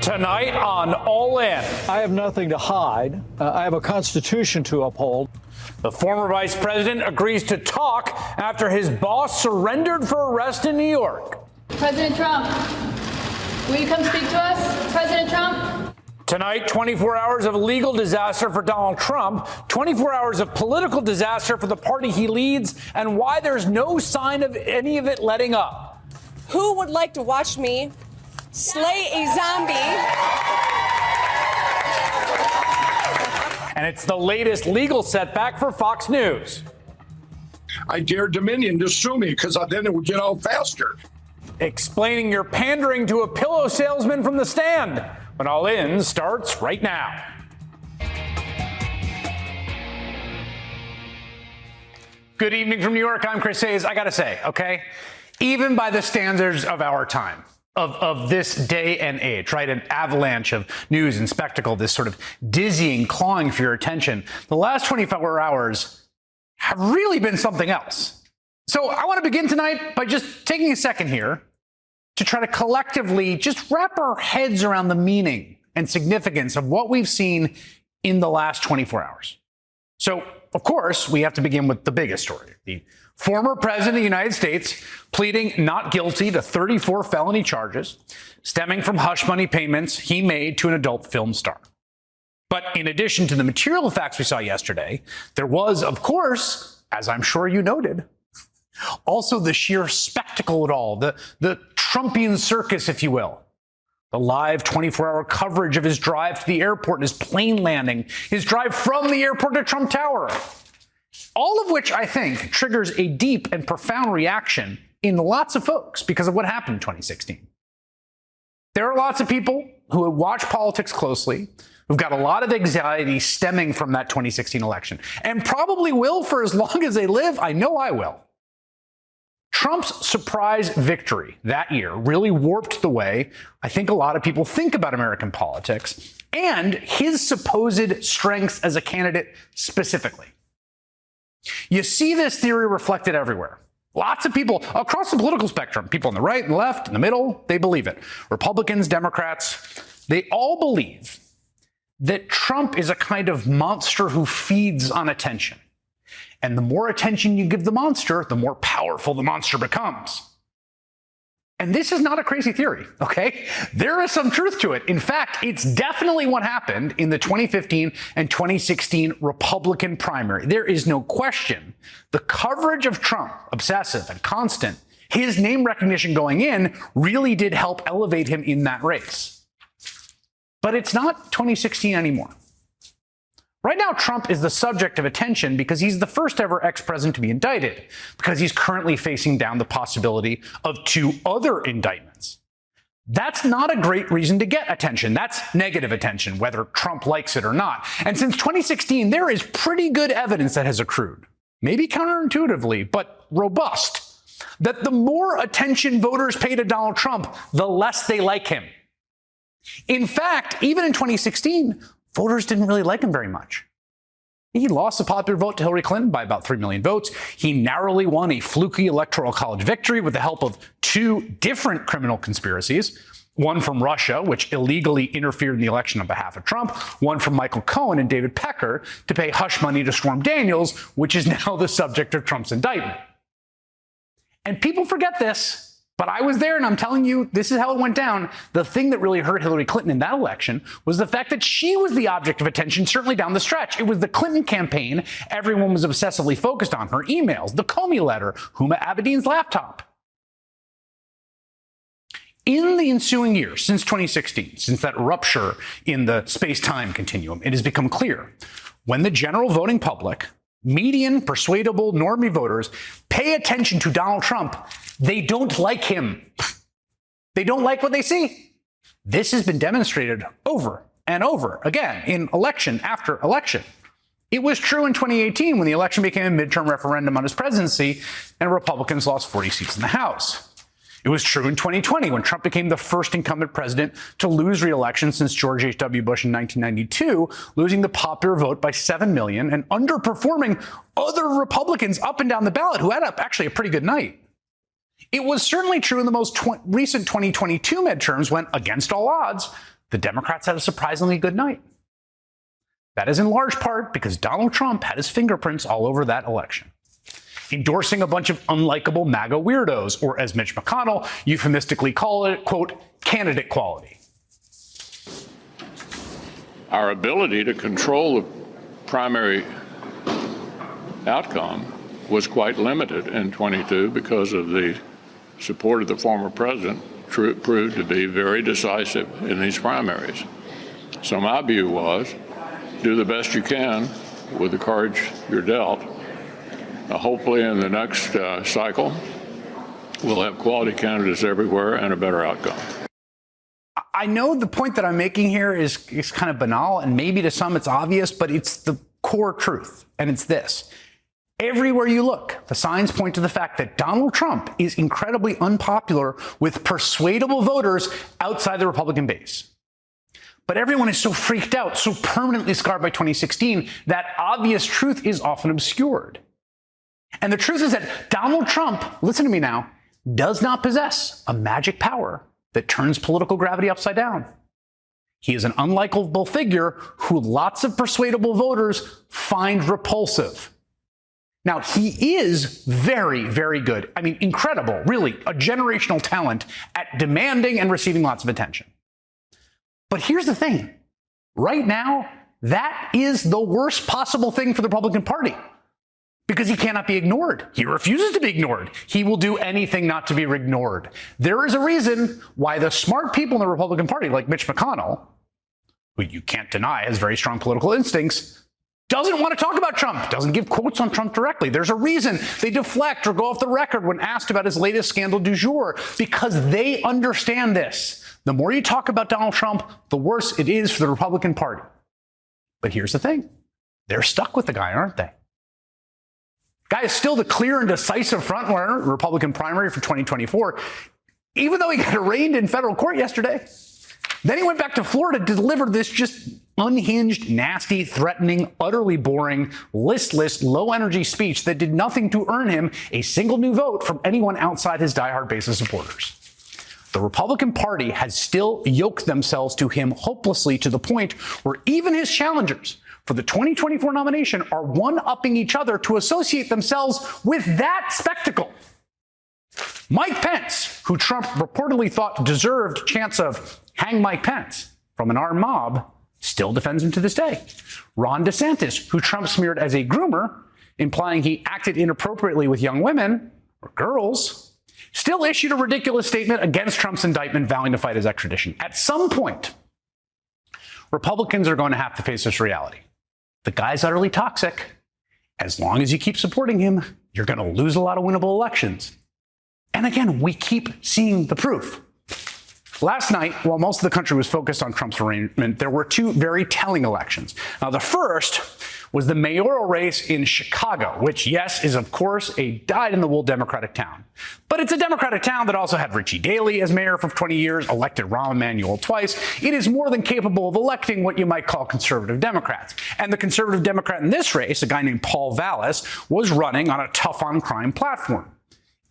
Tonight on All In. I have nothing to hide. I have a constitution to uphold. The former vice president agrees to talk after his boss surrendered for arrest in New York. President Trump, will you come speak to us? President Trump? Tonight, 24 hours of legal disaster for Donald Trump, 24 hours of political disaster for the party he leads, and why there's no sign of any of it letting up. Who would like to watch me slay a zombie? And it's the latest legal setback for Fox News. I dare Dominion to sue me because then it would get out faster. Explaining your pandering to a pillow salesman from the stand. When All In starts right now. Good evening from New York. I'm Chris Hayes. I got to say, okay, even by the standards of our time, of this day and age, right, an avalanche of news and spectacle, this sort of dizzying clawing for your attention, the last 24 hours have really been something else. So I want to begin tonight by just taking a second here to try to collectively just wrap our heads around the meaning and significance of what we've seen in the last 24 hours. So, of course, we have to begin with the biggest story. The former president of the United States pleading not guilty to 34 felony charges stemming from hush money payments he made to an adult film star. But in addition to the material facts we saw yesterday, there was, of course, as I'm sure you noted, also the sheer spectacle of it all, the Trumpian circus, if you will. The live 24-hour coverage of his drive to the airport, his plane landing, his drive from the airport to Trump Tower. All of which, I think, triggers a deep and profound reaction in lots of folks because of what happened in 2016. There are lots of people who watch politics closely, who've got a lot of anxiety stemming from that 2016 election, and probably will for as long as they live. I know I will. Trump's surprise victory that year really warped the way I think a lot of people think about American politics and his supposed strengths as a candidate specifically. You see this theory reflected everywhere. Lots of people across the political spectrum, people on the right and left, in the middle, they believe it. Republicans, Democrats, they all believe that Trump is a kind of monster who feeds on attention. And the more attention you give the monster, the more powerful the monster becomes. And this is not a crazy theory, okay? There is some truth to it. In fact, it's definitely what happened in the 2015 and 2016 Republican primary. There is no question. The coverage of Trump, obsessive and constant, his name recognition going in really did help elevate him in that race. But it's not 2016 anymore. Right now, Trump is the subject of attention because he's the first ever ex-president to be indicted, because he's currently facing down the possibility of 2 other indictments. That's not a great reason to get attention. That's negative attention, whether Trump likes it or not. And since 2016, there is pretty good evidence that has accrued, maybe counterintuitively, but robust, that the more attention voters pay to Donald Trump, the less they like him. In fact, even in 2016, voters didn't really like him very much. He lost the popular vote to Hillary Clinton by about 3 million votes. He narrowly won a fluky electoral college victory with the help of 2 different criminal conspiracies. One from Russia, which illegally interfered in the election on behalf of Trump. One from Michael Cohen and David Pecker to pay hush money to Storm Daniels, which is now the subject of Trump's indictment. And people forget this. But I was there, and I'm telling you, this is how it went down. The thing that really hurt Hillary Clinton in that election was the fact that she was the object of attention, certainly down the stretch. It was the Clinton campaign. Everyone was obsessively focused on her emails, the Comey letter, Huma Abedin's laptop. In the ensuing years, since 2016, since that rupture in the space-time continuum, it has become clear when the general voting public, median, persuadable, normie voters, pay attention to Donald Trump, they don't like him. They don't like what they see. This has been demonstrated over and over again in election after election. It was true in 2018 when the election became a midterm referendum on his presidency and Republicans lost 40 seats in the House. It was true in 2020 when Trump became the first incumbent president to lose re-election since George H.W. Bush in 1992, losing the popular vote by 7 million and underperforming other Republicans up and down the ballot who had actually a pretty good night. It was certainly true in the most recent 2022 midterms when, against all odds, the Democrats had a surprisingly good night. That is in large part because Donald Trump had his fingerprints all over that election, endorsing a bunch of unlikable MAGA weirdos, or as Mitch McConnell euphemistically called it, quote, candidate quality. Our ability to control the primary outcome was quite limited in 22 because of the support of the former president proved to be very decisive in these primaries. So my view was, do the best you can with the cards you're dealt. Hopefully in the next cycle, we'll have quality candidates everywhere and a better outcome. I know the point that I'm making here is kind of banal, and maybe to some it's obvious, but it's the core truth, and it's this. Everywhere you look, the signs point to the fact that Donald Trump is incredibly unpopular with persuadable voters outside the Republican base. But everyone is so freaked out, so permanently scarred by 2016, that obvious truth is often obscured. And the truth is that Donald Trump, listen to me now, does not possess a magic power that turns political gravity upside down. He is an unlikable figure who lots of persuadable voters find repulsive. Now, he is very, very good. I mean, incredible, really, a generational talent at demanding and receiving lots of attention. But here's the thing. Right now, that is the worst possible thing for the Republican Party because he cannot be ignored. He refuses to be ignored. He will do anything not to be ignored. There is a reason why the smart people in the Republican Party, like Mitch McConnell, who you can't deny has very strong political instincts, doesn't want to talk about Trump, doesn't give quotes on Trump directly. There's a reason they deflect or go off the record when asked about his latest scandal du jour, because they understand this. The more you talk about Donald Trump, the worse it is for the Republican Party. But here's the thing. They're stuck with the guy, aren't they? The guy is still the clear and decisive frontrunner in the Republican primary for 2024, even though he got arraigned in federal court yesterday. Then he went back to Florida to deliver this just unhinged, nasty, threatening, utterly boring, listless, low-energy speech that did nothing to earn him a single new vote from anyone outside his diehard base of supporters. The Republican Party has still yoked themselves to him hopelessly to the point where even his challengers for the 2024 nomination are one-upping each other to associate themselves with that spectacle. Mike Pence, who Trump reportedly thought deserved a chance of hang Mike Pence from an armed mob, still defends him to this day. Ron DeSantis, who Trump smeared as a groomer, implying he acted inappropriately with young women or girls, still issued a ridiculous statement against Trump's indictment, vowing to fight his extradition. At some point, Republicans are going to have to face this reality. The guy's utterly toxic. As long as you keep supporting him, you're going to lose a lot of winnable elections. And again, we keep seeing the proof. Last night, while most of the country was focused on Trump's arraignment, there were two very telling elections. Now, the first was the mayoral race in Chicago, which, yes, is, of course, a dyed-in-the-wool Democratic town. But it's a Democratic town that also had Richie Daley as mayor for 20 years, elected Rahm Emanuel twice. It is more than capable of electing what you might call conservative Democrats. And the conservative Democrat in this race, a guy named Paul Vallas, was running on a tough-on-crime platform.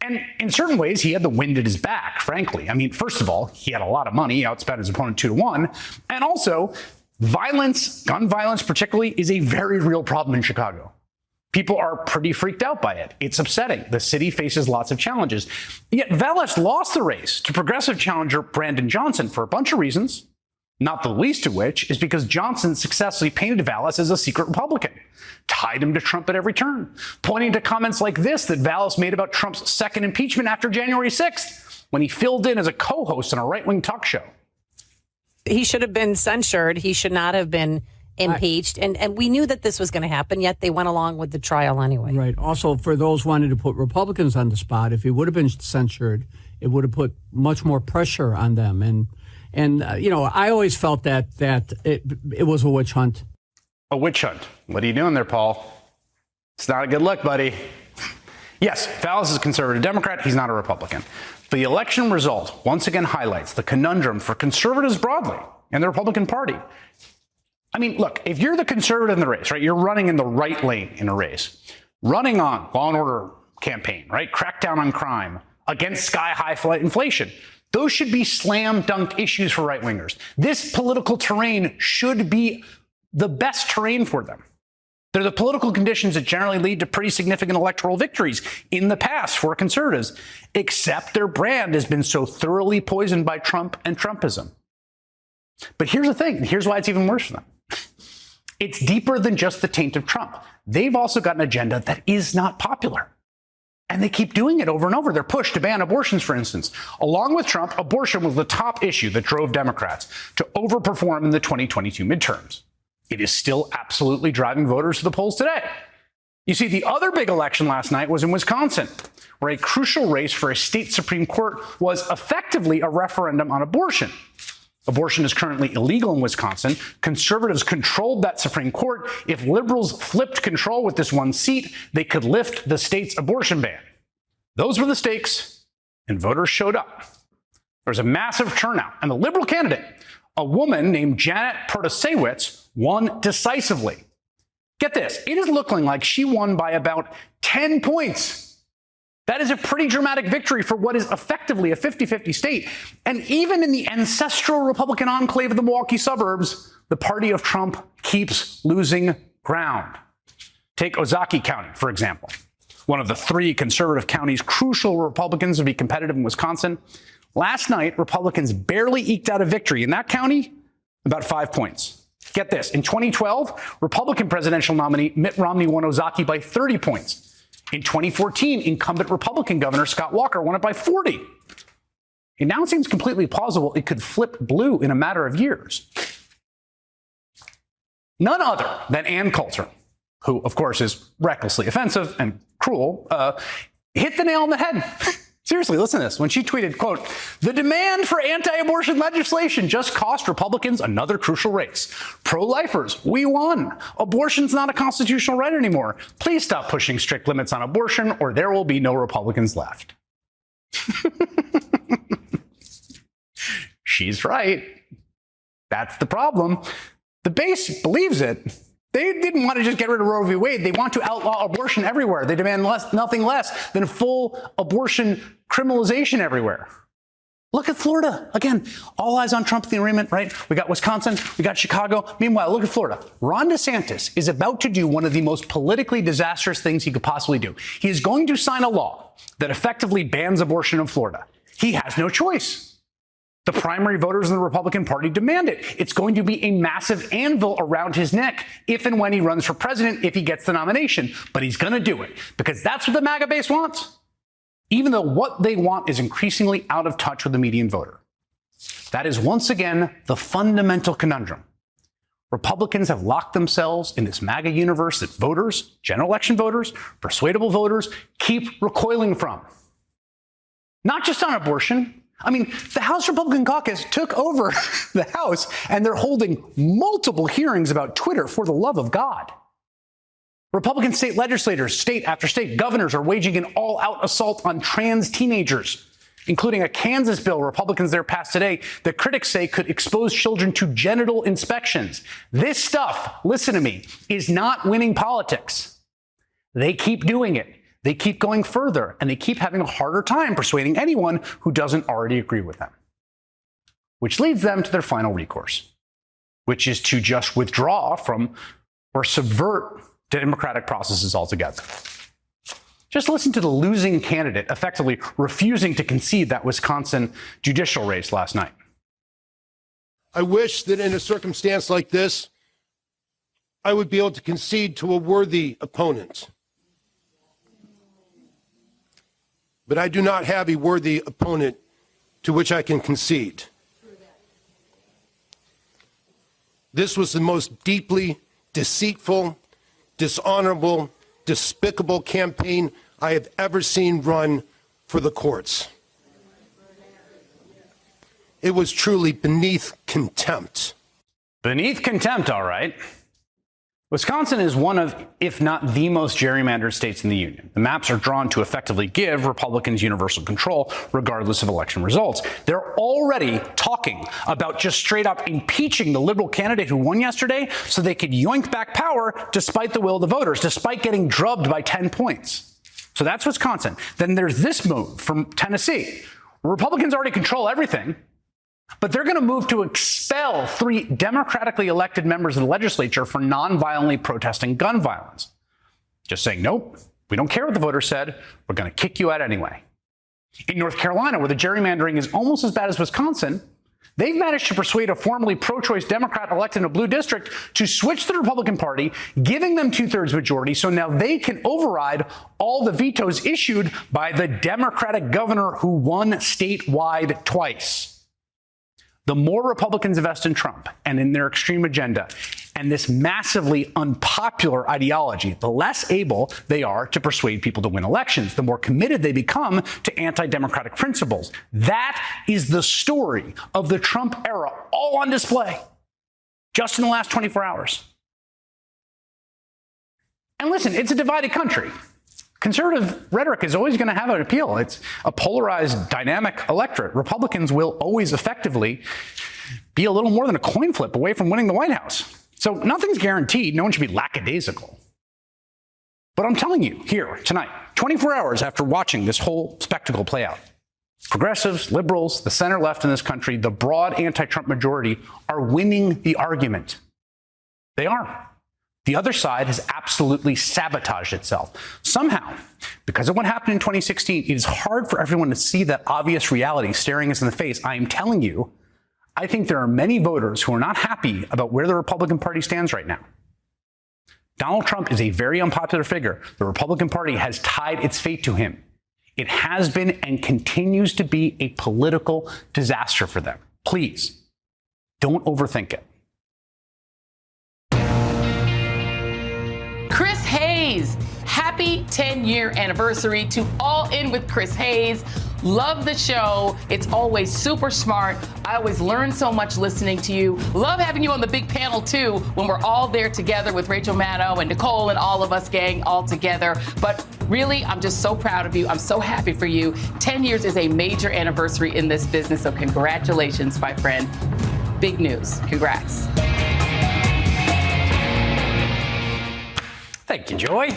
And in certain ways, he had the wind at his back, frankly. I mean, first of all, he had a lot of money. He outspent his opponent 2-1. And also, violence, gun violence particularly, is a very real problem in Chicago. People are pretty freaked out by it. It's upsetting. The city faces lots of challenges. Yet Vallas lost the race to progressive challenger Brandon Johnson for a bunch of reasons, not the least of which is because Johnson successfully painted Vallas as a secret Republican, tied him to Trump at every turn, pointing to comments like this that Vallas made about Trump's second impeachment after January 6th, when he filled in as a co-host on a right-wing talk show. He should have been censured. He should not have been impeached. And we knew that this was going to happen, yet they went along with the trial anyway. Right. Also, for those wanting to put Republicans on the spot, if he would have been censured, it would have put much more pressure on them. And you know, I always felt that it was a witch hunt. A witch hunt. What are you doing there, Paul? It's not a good look, buddy. Yes, Vallas is a conservative Democrat. He's not a Republican. The election result once again highlights the conundrum for conservatives broadly and the Republican Party. I mean, look, if you're the conservative in the race, right, you're running in the right lane in a race, running on law and order campaign, right, crackdown on crime, against sky-high inflation. Those should be slam dunk issues for right wingers. This political terrain should be the best terrain for them. They're the political conditions that generally lead to pretty significant electoral victories in the past for conservatives, except their brand has been so thoroughly poisoned by Trump and Trumpism. But here's the thing, and here's why it's even worse for them. It's deeper than just the taint of Trump. They've also got an agenda that is not popular. And they keep doing it over and over. They're pushed to ban abortions, for instance. Along with Trump, abortion was the top issue that drove Democrats to overperform in the 2022 midterms. It is still absolutely driving voters to the polls today. You see, the other big election last night was in Wisconsin, where a crucial race for a state Supreme Court was effectively a referendum on abortion. Abortion is currently illegal in Wisconsin. Conservatives controlled that Supreme Court. If liberals flipped control with this one seat, they could lift the state's abortion ban. Those were the stakes, and voters showed up. There was a massive turnout, and the liberal candidate, a woman named Janet Protasewicz, won decisively. Get this, it is looking like she won by about 10 points. That is a pretty dramatic victory for what is effectively a 50-50 state. And even in the ancestral Republican enclave of the Milwaukee suburbs, the party of Trump keeps losing ground. Take Ozaukee County, for example, one of the 3 conservative counties crucial Republicans to be competitive in Wisconsin. Last night, Republicans barely eked out a victory in that county, about 5 points. Get this, in 2012, Republican presidential nominee Mitt Romney won Ozaukee by 30 points. In 2014, incumbent Republican Governor Scott Walker won it by 40. It now seems completely plausible it could flip blue in a matter of years. None other than Ann Coulter, who, of course, is recklessly offensive and cruel, hit the nail on the head. Seriously, listen to this. When she tweeted, quote, "The demand for anti-abortion legislation just cost Republicans another crucial race. Pro-lifers, we won. Abortion's not a constitutional right anymore. Please stop pushing strict limits on abortion or there will be no Republicans left." She's right. That's the problem. The base believes it. They didn't want to just get rid of Roe v. Wade. They want to outlaw abortion everywhere. They demand nothing less than full abortion criminalization everywhere. Look at Florida. Again, all eyes on Trump, the arraignment, right? We got Wisconsin, we got Chicago. Meanwhile, look at Florida. Ron DeSantis is about to do one of the most politically disastrous things he could possibly do. He is going to sign a law that effectively bans abortion in Florida. He has no choice. The primary voters in the Republican Party demand it. It's going to be a massive anvil around his neck if and when he runs for president, if he gets the nomination. But he's going to do it because that's what the MAGA base wants, even though what they want is increasingly out of touch with the median voter. That is once again the fundamental conundrum. Republicans have locked themselves in this MAGA universe that voters, general election voters, persuadable voters, keep recoiling from. Not just on abortion. I mean, the House Republican caucus took over the House, and they're holding multiple hearings about Twitter, for the love of God. Republican state legislators, state after state, governors are waging an all-out assault on trans teenagers, including a Kansas bill Republicans there passed today that critics say could expose children to genital inspections. This stuff, listen to me, is not winning politics. They keep doing it. They keep going further, and they keep having a harder time persuading anyone who doesn't already agree with them. Which leads them to their final recourse, which is to just withdraw from or subvert democratic processes altogether. Just listen to the losing candidate effectively refusing to concede that Wisconsin judicial race last night. I wish that in a circumstance like this, I would be able to concede to a worthy opponent. But I do not have a worthy opponent to which I can concede. This was the most deeply deceitful, dishonorable, despicable campaign I have ever seen run for the courts. It was truly beneath contempt. Beneath contempt, all right. Wisconsin is one of, if not the most gerrymandered states in the union. The maps are drawn to effectively give Republicans universal control, regardless of election results. They're already talking about just straight up impeaching the liberal candidate who won yesterday so they could yoink back power despite the will of the voters, despite getting drubbed by 10 points. So that's Wisconsin. Then there's this move from Tennessee, Republicans already control everything, but they're going to move to expel 3 democratically elected members of the legislature for nonviolently protesting gun violence. Just saying, nope, we don't care what the voters said. We're going to kick you out anyway. In North Carolina, where the gerrymandering is almost as bad as Wisconsin, they've managed to persuade a formerly pro-choice Democrat elected in a blue district to switch to the Republican Party, giving them 2/3 majority, so now they can override all the vetoes issued by the Democratic governor who won statewide twice. The more Republicans invest in Trump and in their extreme agenda and this massively unpopular ideology, the less able they are to persuade people to win elections, the more committed they become to anti-democratic principles. That is the story of the Trump era, all on display just in the last 24 hours. And listen, it's a divided country. Conservative rhetoric is always going to have an appeal. It's a polarized, dynamic electorate. Republicans will always effectively be a little more than a coin flip away from winning the White House. So nothing's guaranteed. No one should be lackadaisical. But I'm telling you here tonight, 24 hours after watching this whole spectacle play out, progressives, liberals, the center left in this country, the broad anti-Trump majority are winning the argument. They are. The other side has absolutely sabotaged itself. Somehow, because of what happened in 2016, it is hard for everyone to see that obvious reality staring us in the face. I am telling you, I think there are many voters who are not happy about where the Republican Party stands right now. Donald Trump is a very unpopular figure. The Republican Party has tied its fate to him. It has been and continues to be a political disaster for them. Please, don't overthink it. Chris Hayes, happy 10-year anniversary to All In with Chris Hayes. Love the show. It's always super smart. I always learn so much listening to you. Love having you on the big panel, too, when we're all there together with Rachel Maddow and Nicole and all of us gang all together. But really, I'm just so proud of you. I'm so happy for you. 10 years is a major anniversary in this business, so congratulations, my friend. Big news. Congrats. Thank you, Joy.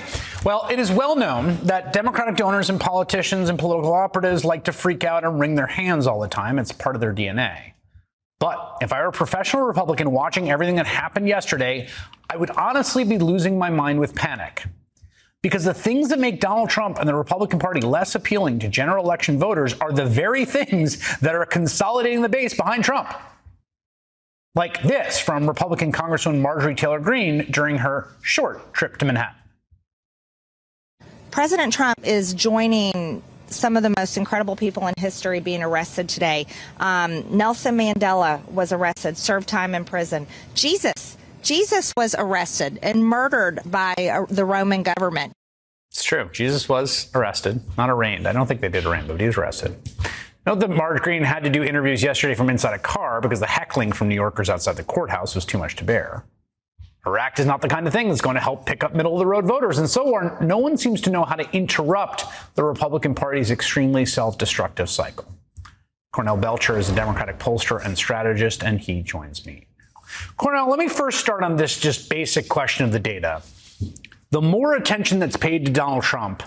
Well, it is well known that Democratic donors and politicians and political operatives like to freak out and wring their hands all the time. It's part of their DNA. But if I were a professional Republican watching everything that happened yesterday, I would honestly be losing my mind with panic. Because the things that make Donald Trump and the Republican Party less appealing to general election voters are the very things that are consolidating the base behind Trump. Like this from Republican Congresswoman Marjorie Taylor Greene during her short trip to Manhattan. President Trump is joining some of the most incredible people in history being arrested today. Nelson Mandela was arrested, served time in prison. Jesus was arrested and murdered by the Roman government. It's true. Jesus was arrested, not arraigned. I don't think they did arraign, but he was arrested. Note that Marge Greene had to do interviews yesterday from inside a car because the heckling from New Yorkers outside the courthouse was too much to bear. Her act is not the kind of thing that's going to help pick up middle-of-the-road voters, and so on. No one seems to know how to interrupt the Republican Party's extremely self-destructive cycle. Cornell Belcher is a Democratic pollster and strategist, and he joins me. Cornell, let me first start on this just basic question of the data. The more attention that's paid to Donald Trump,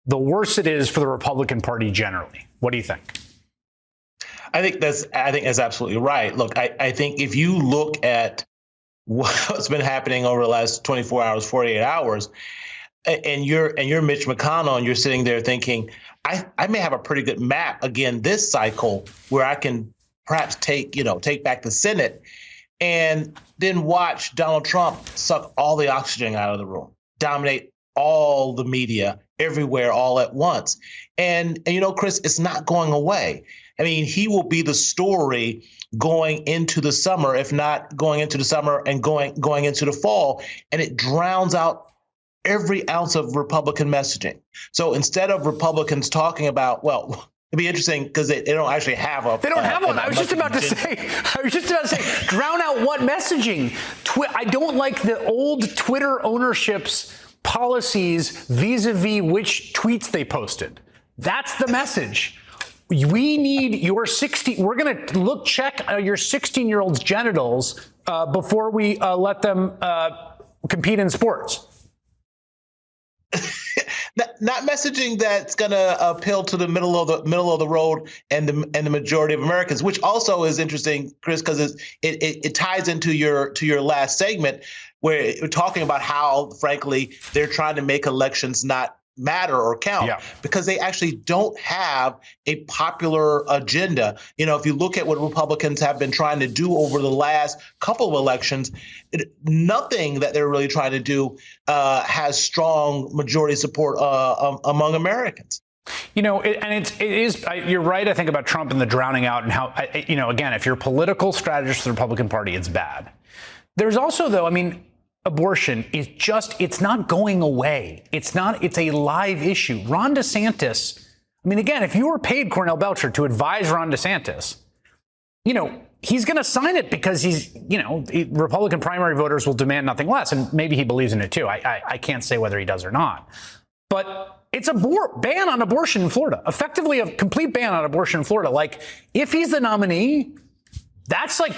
the worse it is for the Republican Party generally. What do you think? I think that's absolutely right. Look, I think if you look at what's been happening over the last 24 hours, 48 hours, and you're Mitch McConnell and you're sitting there thinking, I may have a pretty good map again this cycle where I can perhaps take back the Senate, and then watch Donald Trump suck all the oxygen out of the room, dominate all the media everywhere all at once. And Chris, it's not going away. I mean, he will be the story going into the summer, if not going into the summer and going into the fall, and it drowns out every ounce of Republican messaging. So instead of Republicans talking about, well, it'd be interesting because they don't actually have a. They don't have one. I was just about to say, drown out what messaging? I don't like the old Twitter ownership's policies vis-a-vis which tweets they posted. That's the message. We need your 16. We're going to check your 16-year-old's genitals before we let them compete in sports. messaging that's going to appeal to the middle of the road and the majority of Americans, which also is interesting, Chris, because it ties into your last segment where we're talking about how, frankly, they're trying to make elections not matter or count because they actually don't have a popular agenda. If you look at what Republicans have been trying to do over the last couple of elections, nothing that they're really trying to do has strong majority support among Americans. It is, you're right, I think, about Trump and the drowning out and how, again, if you're a political strategist for the Republican Party, it's bad. There's also, though, abortion is it's not going away. It's a live issue. Ron DeSantis, again, if you were paid Cornell Belcher to advise Ron DeSantis, he's going to sign it because Republican primary voters will demand nothing less. And maybe he believes in it too. I can't say whether he does or not. But it's a ban on abortion in Florida, effectively a complete ban on abortion in Florida. Like, if he's the nominee, that's like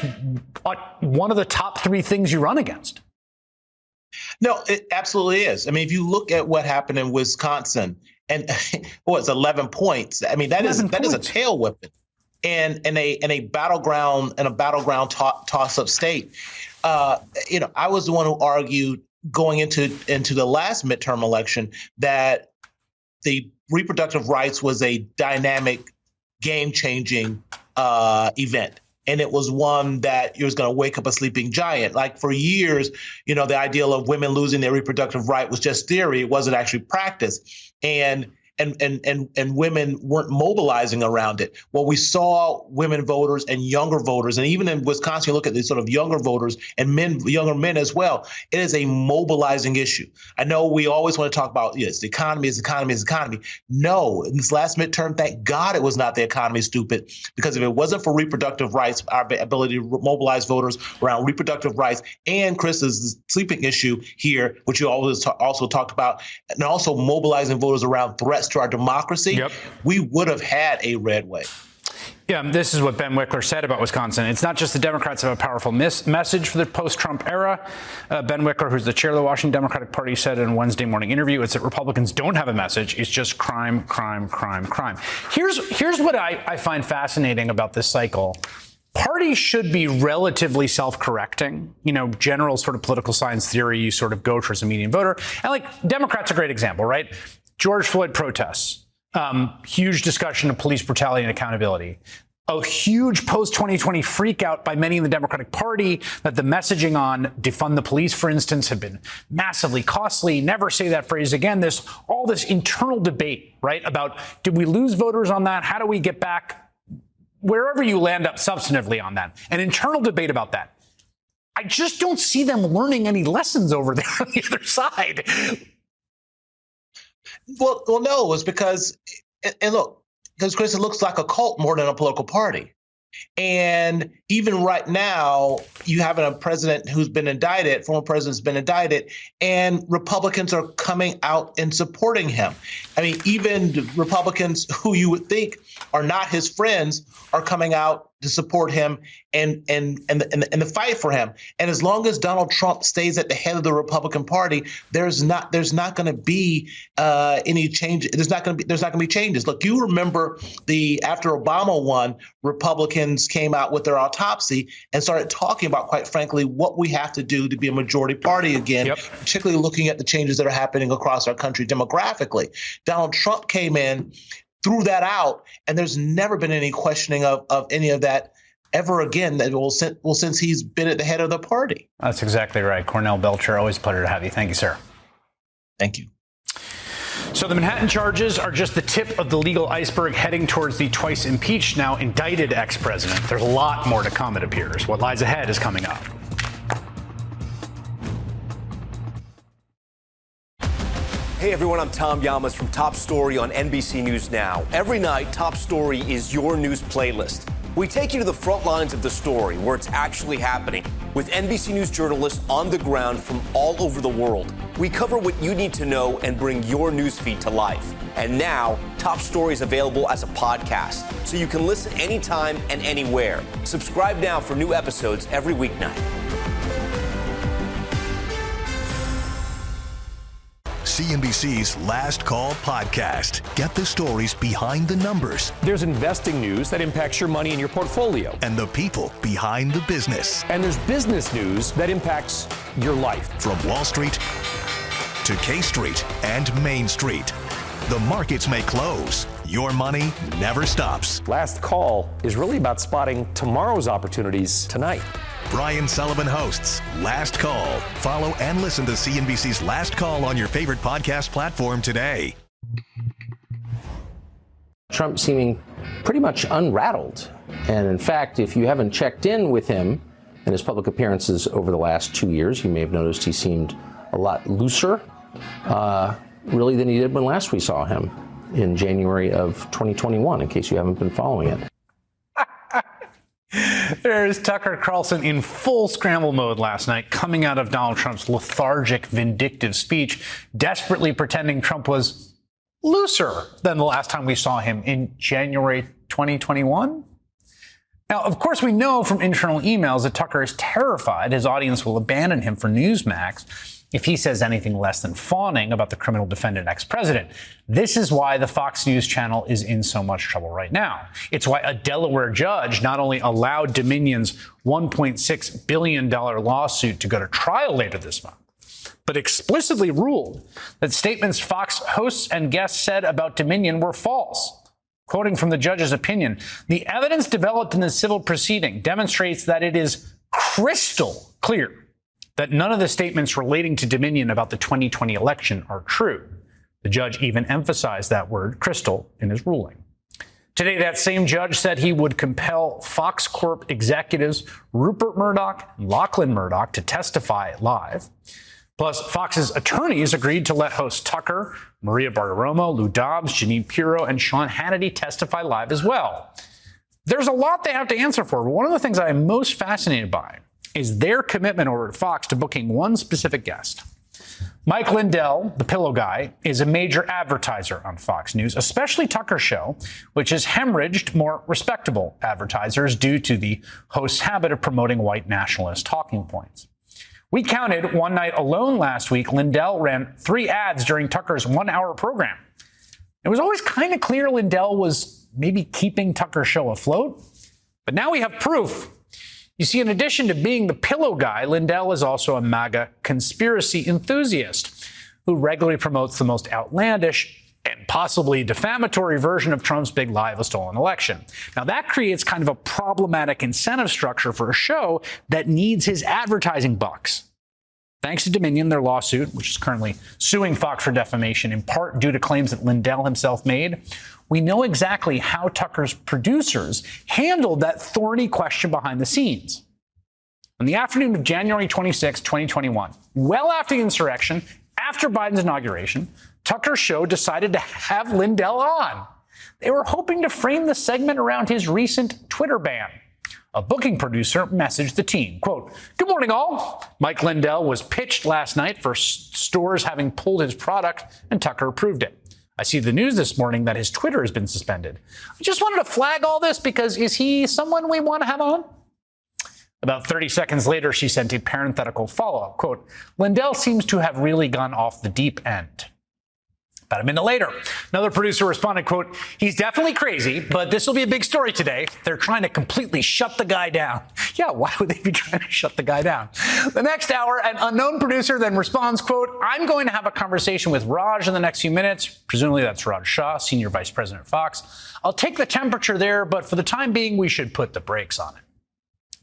one of the top three things you run against. No, it absolutely is. If you look at what happened in Wisconsin, and it's 11 points. That is a tail whipping, and a battleground toss-up state. I was the one who argued going into the last midterm election that the reproductive rights was a dynamic, game-changing event. And it was one that was going to wake up a sleeping giant. Like, for years, the ideal of women losing their reproductive right was just theory. It wasn't actually practice. And women weren't mobilizing around it. Well, we saw women voters and younger voters, and even in Wisconsin, you look at these sort of younger voters and younger men as well. It is a mobilizing issue. I know we always want to talk about, yes, the economy. No, in this last midterm, thank God it was not the economy, stupid, because if it wasn't for reproductive rights, our ability to mobilize voters around reproductive rights, and Chris's sleeping issue here, which you always also talked about, and also mobilizing voters around threats to our democracy, we would have had a red wave. Yeah, this is what Ben Wickler said about Wisconsin. It's not just the Democrats have a powerful message for the post-Trump era. Ben Wickler, who's the chair of the Washington Democratic Party, said in a Wednesday morning interview, it's that Republicans don't have a message. It's just crime, crime, crime, crime. Here's what I find fascinating about this cycle. Parties should be relatively self-correcting. General sort of political science theory, you sort of go towards a median voter. And Democrats are a great example, right? George Floyd protests, huge discussion of police brutality and accountability, a huge post-2020 freak out by many in the Democratic Party that the messaging on defund the police, for instance, had been massively costly. Never say that phrase again. All this internal debate, right, about did we lose voters on that? How do we get back? Wherever you land up substantively on that, an internal debate about that. I just don't see them learning any lessons over there on the other side. Well, no, it's because, because Chris, it looks like a cult more than a political party. And even right now, you have a president who's been indicted, former president's been indicted, and Republicans are coming out and supporting him. Even Republicans who you would think are not his friends are coming out to support him and the fight for him. And as long as Donald Trump stays at the head of the Republican Party, there's not going to be any change. There's not going to be changes. Look, you remember after Obama won, Republicans came out with their autopsy and started talking about, quite frankly, what we have to do to be a majority party again, particularly looking at the changes that are happening across our country demographically. Donald Trump came in, threw that out, and there's never been any questioning of any of that ever again, since he's been at the head of the party. That's exactly right. Cornell Belcher, always a pleasure to have you. Thank you, sir. Thank you. So the Manhattan charges are just the tip of the legal iceberg heading towards the twice impeached, now indicted ex-president. There's a lot more to come, it appears. What lies ahead is coming up. Hey everyone, I'm Tom Llamas from Top Story on NBC News Now. Every night, Top Story is your news playlist. We take you to the front lines of the story, where it's actually happening, with NBC News journalists on the ground from all over the world. We cover what you need to know and bring your newsfeed to life. And now, Top Story is available as a podcast, so you can listen anytime and anywhere. Subscribe now for new episodes every weeknight. CNBC's Last Call podcast. Get the stories behind the numbers. There's investing news that impacts your money in your portfolio. And the people behind the business. And there's business news that impacts your life. From Wall Street to K Street and Main Street. The markets may close. Your money never stops. Last Call is really about spotting tomorrow's opportunities tonight. Brian Sullivan hosts Last Call. Follow and listen to CNBC's Last Call on your favorite podcast platform today. Trump seeming pretty much unrattled. And in fact, if you haven't checked in with him in his public appearances over the last 2 years, you may have noticed he seemed a lot looser, really, than he did when last we saw him in January of 2021, in case you haven't been following it. There's Tucker Carlson in full scramble mode last night, coming out of Donald Trump's lethargic, vindictive speech, desperately pretending Trump was looser than the last time we saw him in January 2021. Now, of course, we know from internal emails that Tucker is terrified his audience will abandon him for Newsmax if he says anything less than fawning about the criminal defendant ex-president. This is why the Fox News channel is in so much trouble right now. It's why a Delaware judge not only allowed Dominion's $1.6 billion lawsuit to go to trial later this month, but explicitly ruled that statements Fox hosts and guests said about Dominion were false. Quoting from the judge's opinion, the evidence developed in the civil proceeding demonstrates that it is crystal clear that none of the statements relating to Dominion about the 2020 election are true. The judge even emphasized that word, crystal, in his ruling. Today, that same judge said he would compel Fox Corp executives Rupert Murdoch and Lachlan Murdoch to testify live. Plus, Fox's attorneys agreed to let hosts Tucker, Maria Bartiromo, Lou Dobbs, Jeanine Pirro, and Sean Hannity testify live as well. There's a lot they have to answer for, but one of the things I am most fascinated by is their commitment over at Fox to booking one specific guest. Mike Lindell, the pillow guy, is a major advertiser on Fox News, especially Tucker's show, which has hemorrhaged more respectable advertisers due to the host's habit of promoting white nationalist talking points. We counted one night alone last week, Lindell ran 3 ads during Tucker's 1-hour program. It was always kind of clear Lindell was maybe keeping Tucker's show afloat, but now we have proof. You see, in addition to being the pillow guy, Lindell is also a MAGA conspiracy enthusiast who regularly promotes the most outlandish and possibly defamatory version of Trump's big lie of a stolen election. Now, that creates kind of a problematic incentive structure for a show that needs his advertising bucks. Thanks to Dominion, their lawsuit, which is currently suing Fox for defamation, in part due to claims that Lindell himself made, we know exactly how Tucker's producers handled that thorny question behind the scenes. On the afternoon of January 26, 2021, well after the insurrection, after Biden's inauguration, Tucker's show decided to have Lindell on. They were hoping to frame the segment around his recent Twitter ban. A booking producer messaged the team, quote, "Good morning, all. Mike Lindell was pitched last night for stores having pulled his product, and Tucker approved it. I see the news this morning that his Twitter has been suspended. I just wanted to flag all this because is he someone we want to have on?" About 30 seconds later, she sent a parenthetical follow-up, quote, "Lindell seems to have really gone off the deep end." About a minute later, another producer responded, quote, "He's definitely crazy, but this will be a big story today. They're trying to completely shut the guy down." Yeah, why would they be trying to shut the guy down? The next hour, an unknown producer then responds, quote, "I'm going to have a conversation with Raj in the next few minutes." Presumably that's Raj Shah, senior vice president of Fox. "I'll take the temperature there, but for the time being, we should put the brakes on it."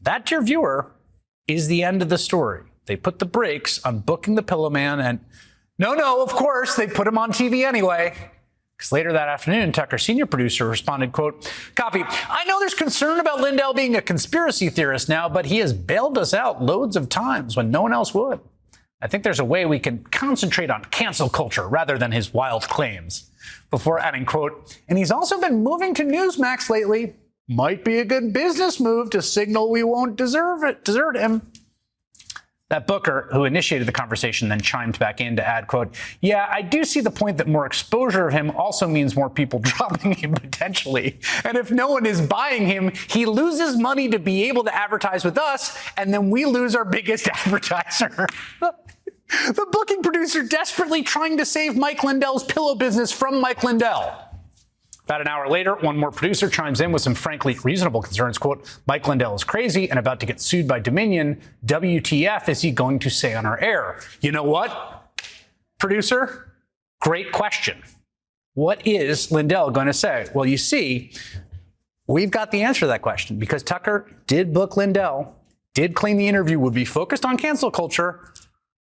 That, dear viewer, is the end of the story. They put the brakes on booking the pillow man, and no, of course, they put him on TV anyway. Because later that afternoon, Tucker's senior producer responded, quote, "Copy. I know there's concern about Lindell being a conspiracy theorist now, but he has bailed us out loads of times when no one else would. I think there's a way we can concentrate on cancel culture rather than his wild claims." Before adding, quote, "And he's also been moving to Newsmax lately. Might be a good business move to signal we won't desert him." That booker, who initiated the conversation, then chimed back in to add, quote, "Yeah, I do see the point that more exposure of him also means more people dropping him potentially. And if no one is buying him, he loses money to be able to advertise with us, and then we lose our biggest advertiser." The booking producer desperately trying to save Mike Lindell's pillow business from Mike Lindell. About an hour later, one more producer chimes in with some frankly reasonable concerns. Quote, Mike Lindell is crazy and about to get sued by Dominion. WTF is he going to say on our air? You know what, producer? Great question. What is Lindell going to say? Well, you see, we've got the answer to that question because Tucker did book Lindell, did claim the interview would be focused on cancel culture,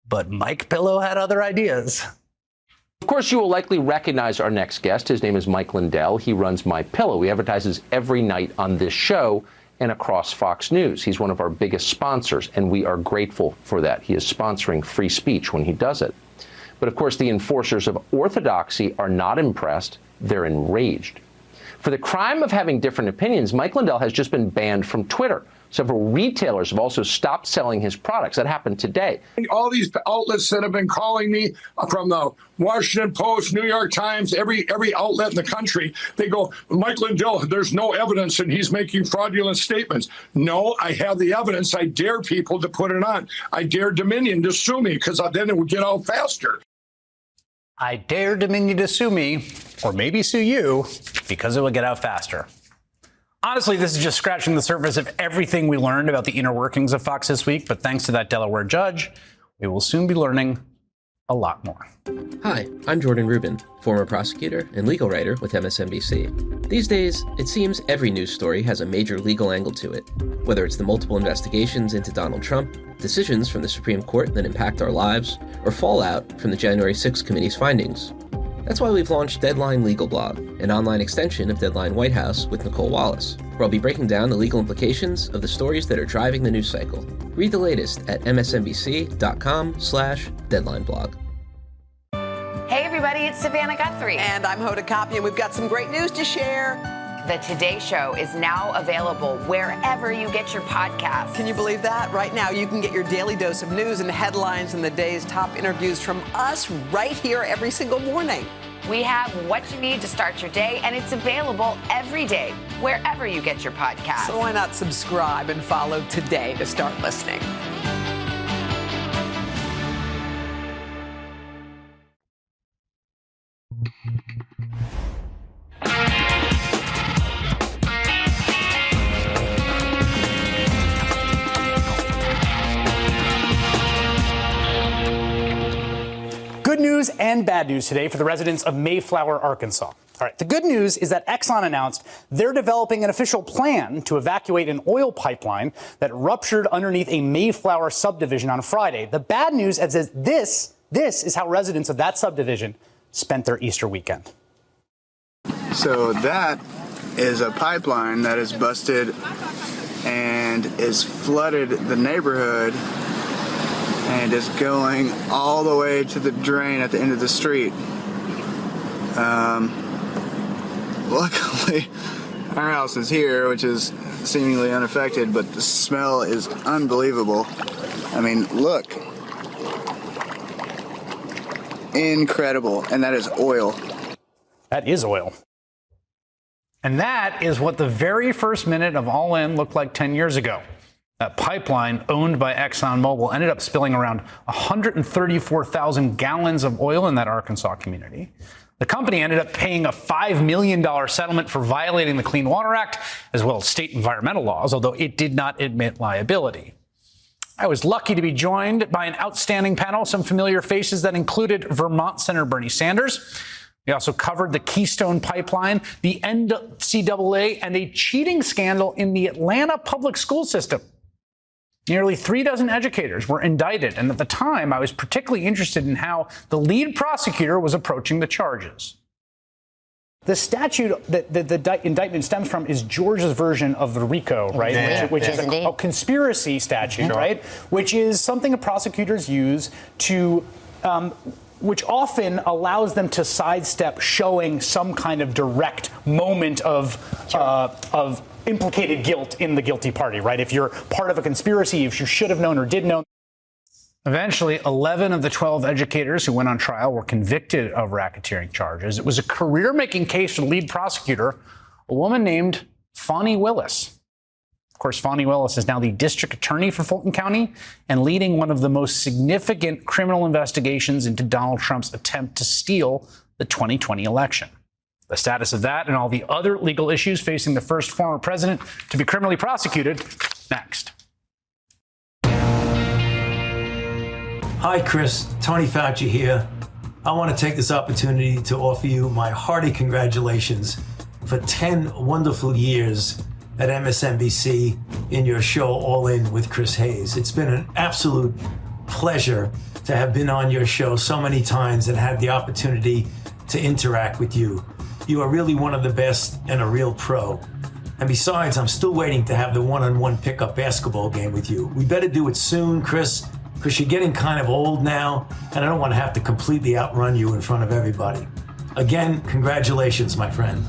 but Mike Pillow had other ideas. Of course, you will likely recognize our next guest. His name is Mike Lindell. He runs My Pillow. He advertises every night on this show and across Fox News. He's one of our biggest sponsors, and we are grateful for that. He is sponsoring free speech when he does it. But of course, the enforcers of orthodoxy are not impressed. They're enraged. For the crime of having different opinions, Mike Lindell has just been banned from Twitter. Several retailers have also stopped selling his products. That happened today. All these outlets that have been calling me from the Washington Post, New York Times, every outlet in the country, they go, Mike Lindell, there's no evidence and he's making fraudulent statements. No, I have the evidence. I dare people to put it on. I dare Dominion to sue me because then it would get out faster. I dare Dominion to sue me, or maybe sue you, because it will get out faster. Honestly, this is just scratching the surface of everything we learned about the inner workings of Fox this week, but thanks to that Delaware judge, we will soon be learning a lot more. Hi, I'm Jordan Rubin, former prosecutor and legal writer with MSNBC. These days, it seems every news story has a major legal angle to it, whether it's the multiple investigations into Donald Trump, decisions from the Supreme Court that impact our lives, or fallout from the January 6th committee's findings. That's why we've launched Deadline Legal Blog, an online extension of Deadline White House with Nicole Wallace, where I'll be breaking down the legal implications of the stories that are driving the news cycle. Read the latest at msnbc.com/deadlineblog. Hey everybody, it's Savannah Guthrie. And I'm Hoda Kotb, and we've got some great news to share. The Today Show is now available wherever you get your podcasts. Can you believe that? Right now, you can get your daily dose of news and headlines and the day's top interviews from us right here every single morning. We have what you need to start your day, and it's available every day, wherever you get your podcasts. So why not subscribe and follow today to start listening? Good news and bad news today for the residents of Mayflower, Arkansas. All right, the good news is that Exxon announced they're developing an official plan to evacuate an oil pipeline that ruptured underneath a Mayflower subdivision on Friday. The bad news is that this is how residents of that subdivision spent their Easter weekend. So that is a pipeline that is busted and is flooded the neighborhood and is going all the way to the drain at the end of the street. Luckily, our house is here, which is seemingly unaffected, but the smell is unbelievable. I mean, look. Incredible. And that is oil. That is oil. And that is what the very first minute of All In looked like 10 years ago. That pipeline owned by ExxonMobil ended up spilling around 134,000 gallons of oil in that Arkansas community. The company ended up paying a $5 million settlement for violating the Clean Water Act, as well as state environmental laws, although it did not admit liability. I was lucky to be joined by an outstanding panel, some familiar faces that included Vermont Senator Bernie Sanders. We also covered the Keystone Pipeline, the NCAA, and a cheating scandal in the Atlanta public school system. Nearly 36 educators were indicted, and at the time, I was particularly interested in how the lead prosecutor was approaching the charges. The statute that the indictment stems from is Georgia's version of the RICO, right? Yeah. Which is a conspiracy statute, right? Which is something that prosecutors use to which often allows them to sidestep showing some kind of direct moment of implicated guilt in the guilty party, right? If you're part of a conspiracy, if you should have known or did know. Eventually, 11 of the 12 educators who went on trial were convicted of racketeering charges. It was a career-making case for the lead prosecutor, a woman named Fani Willis. Of course, Fani Willis is now the district attorney for Fulton County and leading one of the most significant criminal investigations into Donald Trump's attempt to steal the 2020 election. The status of that and all the other legal issues facing the first former president to be criminally prosecuted next. Hi, Chris. Tony Fauci here. I want to take this opportunity to offer you my hearty congratulations for 10 wonderful years at MSNBC in your show All In with Chris Hayes. It's been an absolute pleasure to have been on your show so many times and had the opportunity to interact with you. You are really one of the best and a real pro. And besides, I'm still waiting to have the one-on-one pickup basketball game with you. We better do it soon, Chris, because you're getting kind of old now, and I don't want to have to completely outrun you in front of everybody. Again, congratulations, my friend.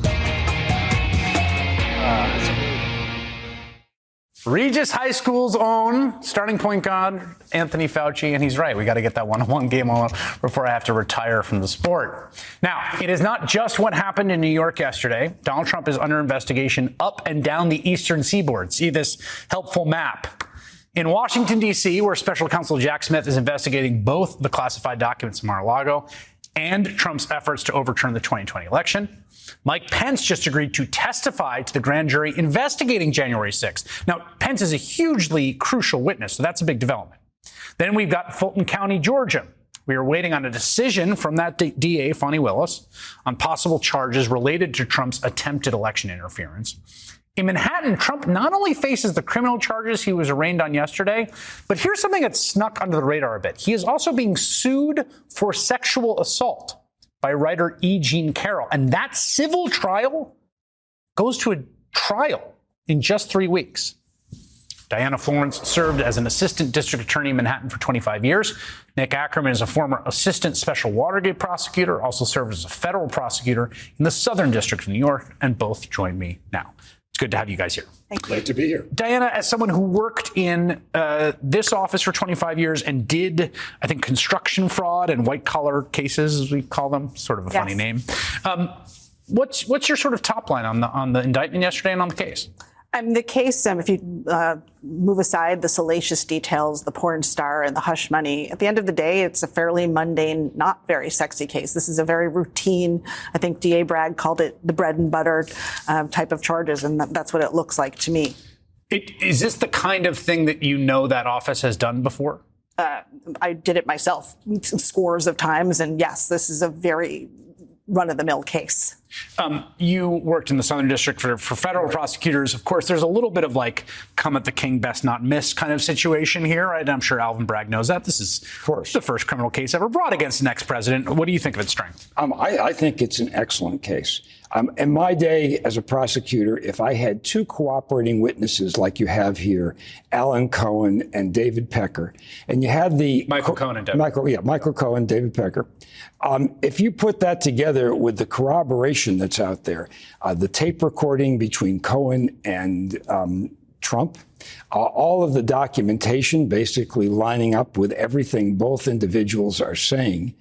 Regis High School's own starting point guard, Anthony Fauci, and he's right. We got to get that one-on-one game on before I have to retire from the sport. Now, it is not just what happened in New York yesterday. Donald Trump is under investigation up and down the eastern seaboard. See this helpful map. In Washington, D.C., where Special Counsel Jack Smith is investigating both the classified documents in Mar-a-Lago and Trump's efforts to overturn the 2020 election, Mike Pence just agreed to testify to the grand jury investigating January 6th. Now, Pence is a hugely crucial witness, so that's a big development. Then we've got Fulton County, Georgia. We are waiting on a decision from that DA, Fani Willis, on possible charges related to Trump's attempted election interference. In Manhattan, Trump not only faces the criminal charges he was arraigned on yesterday, but here's something that snuck under the radar a bit. He is also being sued for sexual assault by writer E. Jean Carroll. And that civil trial goes to a trial in just 3 weeks. Diana Florence served as an assistant district attorney in Manhattan for 25 years. Nick Akerman is a former assistant special Watergate prosecutor, also served as a federal prosecutor in the Southern District of New York, and both join me now. It's good to have you guys here. Glad to be here. Diana, as someone who worked in this office for 25 years and did, I think, construction fraud and white-collar cases, as we call them, sort of a funny name. What's your sort of top line on the indictment yesterday and on the case? The case, if you move aside the salacious details, the porn star and the hush money, at the end of the day, it's a fairly mundane, not very sexy case. This is a very routine, I think DA Bragg called it the bread and butter type of charges, and that's what it looks like to me. Is this the kind of thing that you know that office has done before? I did it myself scores of times, and yes, this is a very run-of-the-mill case. You worked in the Southern District for federal prosecutors. Of course, there's a little bit of like come at the king, best not miss kind of situation here, right? I'm sure Alvin Bragg knows that. This is the first criminal case ever brought against an ex-president. What do you think of its strength? I think it's an excellent case. In my day as a prosecutor, if I had two cooperating witnesses like you have here, Alan Cohen and David Pecker, and you had the Michael Cohen, David Pecker. If you put that together with the corroboration that's out there, the tape recording between Cohen and Trump, all of the documentation basically lining up with everything both individuals are saying,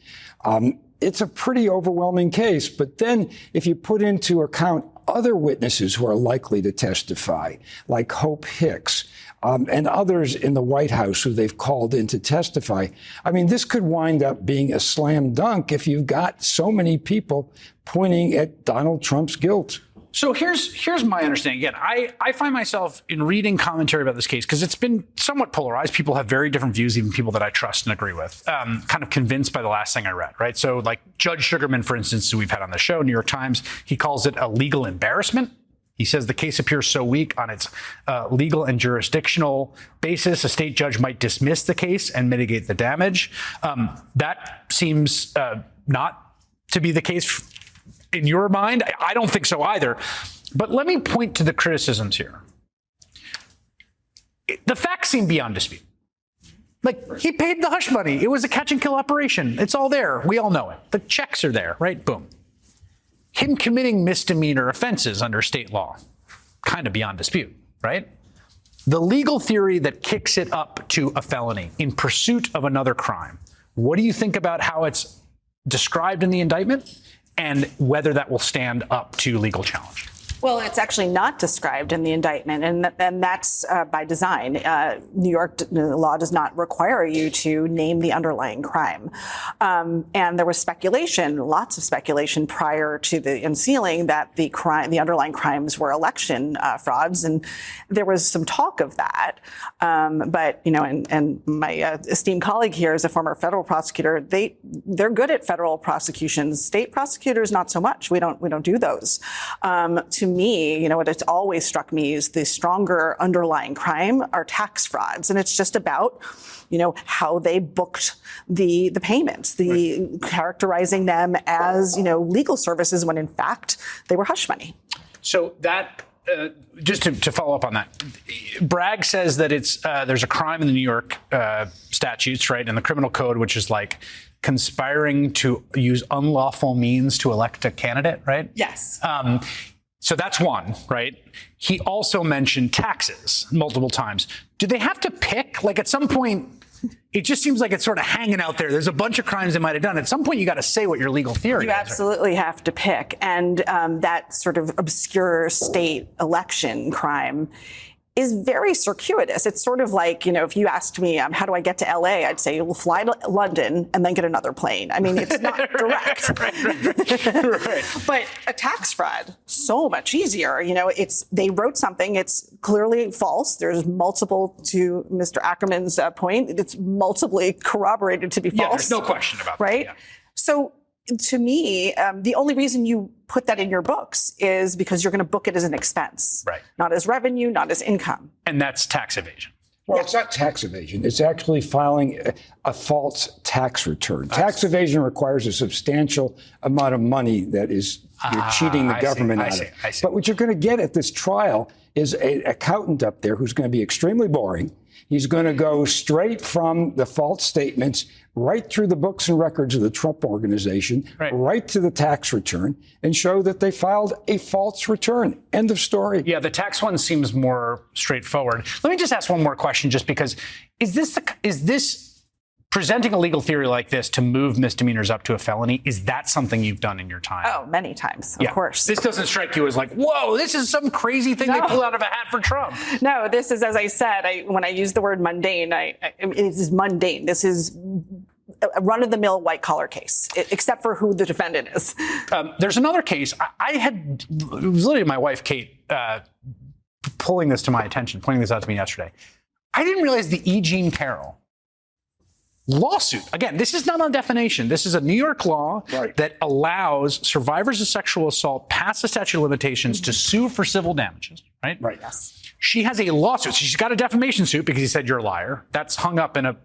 it's a pretty overwhelming case. But then if you put into account other witnesses who are likely to testify, like Hope Hicks, and others in the White House who they've called in to testify, I mean, this could wind up being a slam dunk if you've got so many people pointing at Donald Trump's guilt. So here's my understanding. Again, I find myself in reading commentary about this case, because it's been somewhat polarized. People have very different views, even people that I trust and agree with, kind of convinced by the last thing I read, right? So like Judge Sugarman, for instance, who we've had on the show, New York Times, he calls it a legal embarrassment. He says the case appears so weak on its legal and jurisdictional basis, a state judge might dismiss the case and mitigate the damage. That seems not to be the case in your mind. I don't think so either. But let me point to the criticisms here. The facts seem beyond dispute. Like, he paid the hush money. It was a catch and kill operation. It's all there. We all know it. The checks are there, right? Boom. Him committing misdemeanor offenses under state law, kind of beyond dispute, right? The legal theory that kicks it up to a felony in pursuit of another crime. What do you think about how it's described in the indictment and whether that will stand up to legal challenge? Well, it's actually not described in the indictment, and that's by design. New York law does not require you to name the underlying crime. And there was speculation, lots of speculation prior to the unsealing that the underlying crimes were election frauds, and there was some talk of that. But and my esteemed colleague here is a former federal prosecutor. They're good at federal prosecutions. State prosecutors, not so much. We don't do those. To me, what it's always struck me is the stronger underlying crime are tax frauds. And it's just about, how they booked the payments, characterizing them as, legal services when in fact they were hush money. So that, just to follow up on that, Bragg says that it's there's a crime in the New York statutes, right, in the criminal code, which is like conspiring to use unlawful means to elect a candidate, right? Yes. So that's one, right? He also mentioned taxes multiple times. Do they have to pick? Like at some point, it just seems like it's sort of hanging out there. There's a bunch of crimes they might have done. At some point, you got to say what your legal theory is. You absolutely have to pick. And that sort of obscure state election crime is very circuitous. It's sort of like, if you asked me, how do I get to LA? I'd say, well, fly to London and then get another plane. I mean, it's not direct. Right. But a tax fraud, so much easier. They wrote something, it's clearly false. There's multiple, to Mr. Akerman's point, it's multiply corroborated to be false. Yeah, there's no question about right? that. Yeah. So to me, the only reason you put that in your books is because you're going to book it as an expense, right? Not as revenue, not as income. And that's tax evasion. Well, it's not tax evasion. It's actually filing a false tax return. Tax evasion requires a substantial amount of money that is you're cheating the government out of. But what you're going to get at this trial is an accountant up there who's going to be extremely boring. He's going to go straight from the false statements right through the books and records of the Trump organization, right to the tax return, and show that they filed a false return. End of story. Yeah, the tax one seems more straightforward. Let me just ask one more question, just because is this presenting a legal theory like this to move misdemeanors up to a felony? Is that something you've done in your time? Oh, many times, of course. This doesn't strike you as like, whoa, this is some crazy thing they pulled out of a hat for Trump. No, this is, as I said, when I use the word mundane, it is mundane. This is a run-of-the-mill white-collar case, except for who the defendant is. There's another case. It was literally my wife, Kate, pointing this out to me yesterday. I didn't realize the E. Jean Carroll lawsuit. Again, this is not on defamation. This is a New York law that allows survivors of sexual assault past the statute of limitations to sue for civil damages, right? Right. Yes. She has a lawsuit. She's got a defamation suit because he said you're a liar. That's hung up in a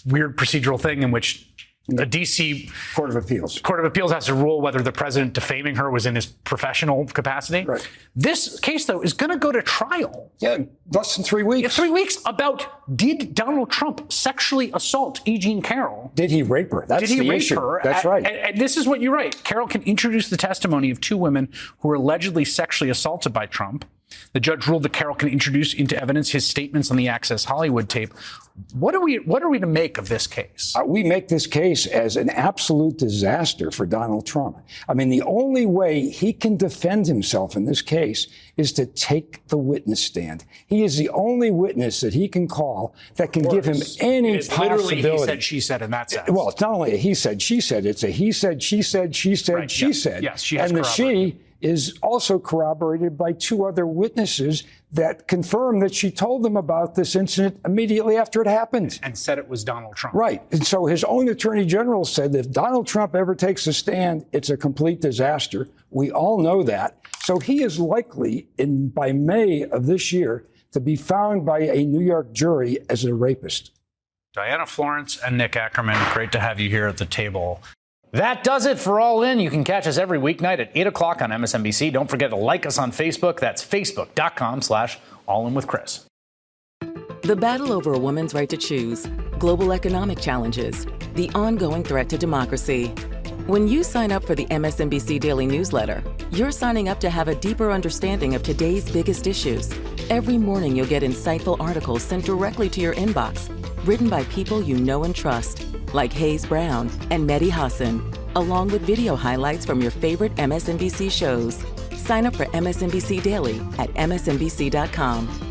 weird procedural thing in which the D.C. Court of Appeals has to rule whether the president defaming her was in his professional capacity. Right. This case, though, is going to go to trial. Yeah, less than 3 weeks. 3 weeks about, did Donald Trump sexually assault E. Jean Carroll? Did he rape her? That's the issue. That's right. And this is what you're right. Carroll can introduce the testimony of two women who were allegedly sexually assaulted by Trump. The judge ruled that Carroll can introduce into evidence his statements on the Access Hollywood tape. What are we to make of this case? We make this case as an absolute disaster for Donald Trump. I mean, the only way he can defend himself in this case is to take the witness stand. He is the only witness that he can call that can give him any possibility. Literally, he said, she said in that sense. Well, it's not only a he said, she said. It's a he said, she said, she said, she said. Yes, she has and the she is also corroborated by two other witnesses that confirm that she told them about this incident immediately after it happened. And said it was Donald Trump. Right. And so his own attorney general said that if Donald Trump ever takes a stand, it's a complete disaster. We all know that. So he is likely, by May of this year, to be found by a New York jury as a rapist. Diana Florence and Nick Akerman, great to have you here at the table. That does it for All In. You can catch us every weeknight at 8 o'clock on MSNBC. Don't forget to like us on Facebook. That's facebook.com/allinwithchris. The battle over a woman's right to choose, global economic challenges, the ongoing threat to democracy. When you sign up for the MSNBC Daily Newsletter, you're signing up to have a deeper understanding of today's biggest issues. Every morning you'll get insightful articles sent directly to your inbox, written by people you know and trust, like Hayes Brown and Mehdi Hassan, along with video highlights from your favorite MSNBC shows. Sign up for MSNBC Daily at msnbc.com.